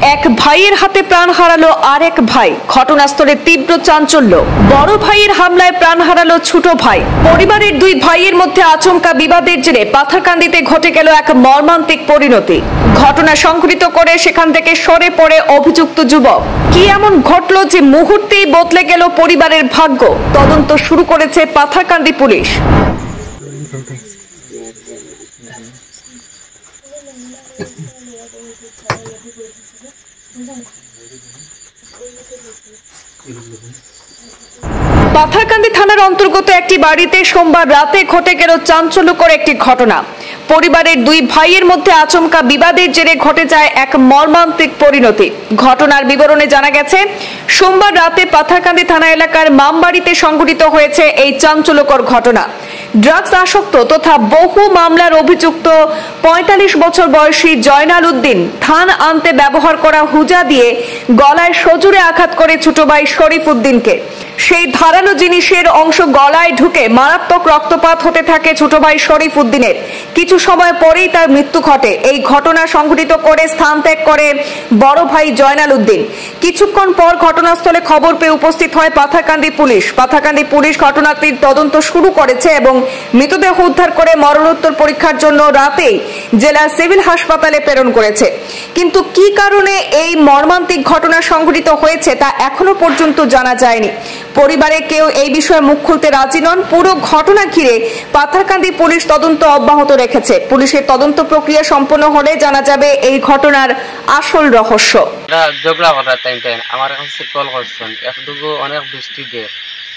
এক ভাইয়ের হাতে প্রাণ হারালো আরেক ভাই। ঘটনাস্থলে তীব্র চাঞ্চল্য। বড় ভাইয়ের হামলায় প্রাণ হারালো ছোট ভাই। পরিবারের দুই ভাইয়ের মধ্যে আচমকা বিবাদের জেরে পাথারকান্দিতে ঘটে গেল এক মর্মান্তিক পরিণতি। ঘটনা সংঘটিত করে সেখান থেকে সরে পড়ে অভিযুক্ত যুবক। কি এমন ঘটলো যে মুহূর্তেই বদলে গেল পরিবারের ভাগ্য? তদন্ত শুরু করেছে পাথারকান্দি পুলিশ। পাথারকান্দি থানার অন্তর্গত একটি বাড়িতে সোমবার রাতে ঘটে গেল চাঞ্চল্যকর একটি ঘটনা। পরিবারের দুই ভাইয়ের মধ্যে আচমকা বিবাদের জেরে ঘটে যায় এক মর্মান্তিক পরিণতি। ঘটনার বিবরণে জানা গেছে, সোমবার রাতে পাথারকান্দি থানা এলাকার মামবাড়িতে সংঘটিত হয়েছে এই চাঞ্চল্যকর ঘটনা। ড্রাগস আসক্ত তথা বহু মামলার অভিযুক্ত ৪৫ বছর বয়সী জয়নাল উদ্দিন ধান আনতে ব্যবহার করা হুজা দিয়ে গলায় সজোরে আঘাত করে ছোট ভাই শরীফ উদ্দিনকে। সেই ধারালো জিনিসের অংশ গলায় ঢুকে মারাত্মক রক্তপাত হতে থাকে ছোট ভাই শরীফ উদ্দিনের। কিছু সময় পরেই তার মৃত্যু ঘটে। এই ঘটনা সংঘটিত করে স্থান ত্যাগ করে বড় ভাই জয়নাল উদ্দিন। কিছুক্ষণ পর ঘটনাস্থলে খবর পেয়ে উপস্থিত হয় পাথারকান্দি পুলিশ। পাথারকান্দি পুলিশ ঘটনাটির তদন্ত শুরু করেছে এবং মৃতদেহ উদ্ধার করে মরণোত্তর পরীক্ষার জন্য রাতেই জেলার সিভিল হাসপাতালে প্রেরণ করেছে। কিন্তু কি কারণে এই মর্মান্তিক ঘটনা সংঘটিত হয়েছে তা এখনো পর্যন্ত জানা যায়নি। পরিবারে কেউ এই বিষয়ে মুখ খুলতে রাজি নন। পুরো ঘটনা ঘিরে পাথারকান্দি পুলিশ তদন্ত অব্যাহত রেখেছে। পুলিশের তদন্ত প্রক্রিয়া সম্পন্ন হলে জানা যাবে এই ঘটনার আসল রহস্য। ঝগড়া করার টাইম আমার কাছে কল করছেন, একটুকু অনেক বৃষ্টি দিয়ে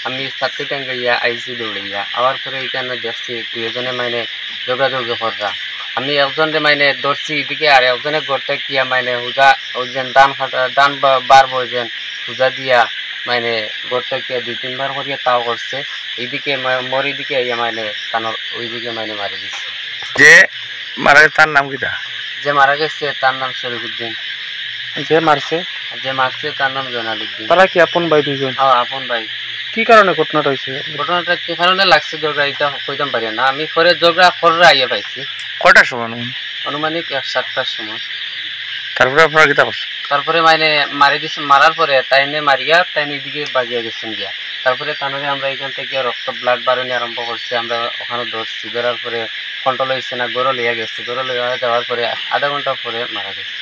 আমি ছাত্রী টাঙ্গে আইসি দৌড়িয়া আবার পরে এখানে দেখছি দুজনে মানে ঝগড়াঝগড়ি করা। আমি একজনে মানে ধরছি এদিকে আর একজনে গড়তে গিয়া মানে হুজা ওইজন দান বাড়বো যেন হুজা দিয়া মানে গড়তে গিয়া ২-৩ বার করিয়া তাও করছে। এইদিকে মোর এইদিকে মানে কানোর ওইদিকে মানে মারি দিচ্ছে। যে মারা গেছে তার নাম কিটা? যে মারা গেছে তার নাম শরীফ উদ্দিন। যে মারছে তার নাম জয়নাল উদ্দিন। তারা কি আপন ভাই দুজন? হ্যাঁ, আপন ভাই। কি কারণে ঘটনাটা হয়েছে? ঘটনাটা কি কারণে লাগছে ঝগড়া এটা কইতাম পারি না। আমি পরে ঝগড়া কররা আইয়া পাইছি। কয়টার সময়? অনুমানিক ৭টার সময়। তারপরে আপনারা কিতা করছেন? তারপরে মানে মারি দিছে। মারার পরে তাইনে মারিয়া তাইনে এদিকে বাগিয়া গেছেন গিয়া। তারপরে তানরে আমরা এখান থেকে রক্ত ব্লাড বাড়ানি আরম্ভ করছি। আমরা ওখানে ধরছি। ধরার পরে কন্ট্রোল হয়েছে না, গরু লইয়া গেছে। গরু লইয়া যাওয়ার পরে আধা ঘন্টা পরে মারা গেছে।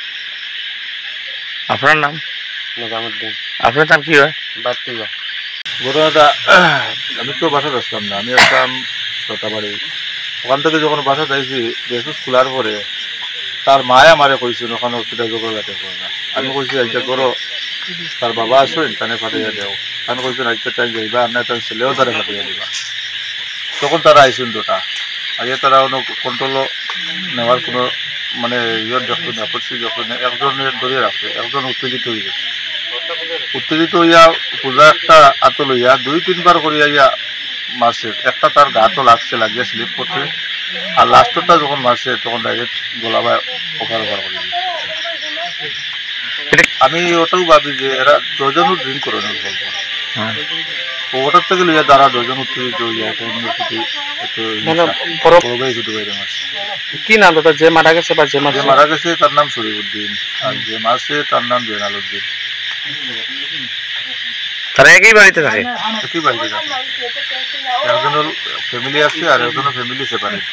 আপনার নাম? নিজামুদ্দিন। আপনার নাম কি হয়? বাতিজা। ঘটনাটা আমি তো বাসা আসলাম না, আমি আসলাম সতাবাড়ি। ওখান থেকে যখন বাসা যাইছি বেসুস খোলার পরে তার মায়ে আমারে কইছিল ওখানে হসপিটাল যোগাযোগ করে না। আমি কইছি আজকে করো, তার বাবা আসুন তানে ফাটিয়ে দেও। আমি কইছি আজকে তাই যাইবা আর না তার ছেলেও তারা ফাটিয়ে দিবা। তখন তারা আইসুন দুটা। আগে তারা কোনো কন্ট্রোল নেওয়ার কোনো মানে ইয়ে দেখুন না, করছি যখন একজনের ধরে রাখছে, একজন উত্তেজিত হয়ে গেছে। উত্তেজিত হইয়া পূজা একটা আতো লইয়া ২-৩ বার করিয়া ইয়া মারছে। একটা তার গাতো লাগছে, লাগিয়ে স্লিপ করছে। আর লাস্টটা যখন মারছে তখন ডাইরেক্ট গোলা বা ওখানে বার করে দিয়েছে। আমি ওটাও ভাবি যে এরা দুজনও ড্রিঙ্ক করে না গল্প। ওটার থেকে লইয়া তারা দুজন উত্তেজিত হইয়া কি নাম দাদা যে মারা গেছে? বা যে মারা গেছে তার নাম শরীফ উদ্দিন, আর যে মারছে তার নাম জয়নাল উদ্দিন। তারা একই বাড়িতে থাকে? একই বাড়িতে থাকে। একজনের ফ্যামিলি আছে আর একজনের ফ্যামিলি সেপারেট।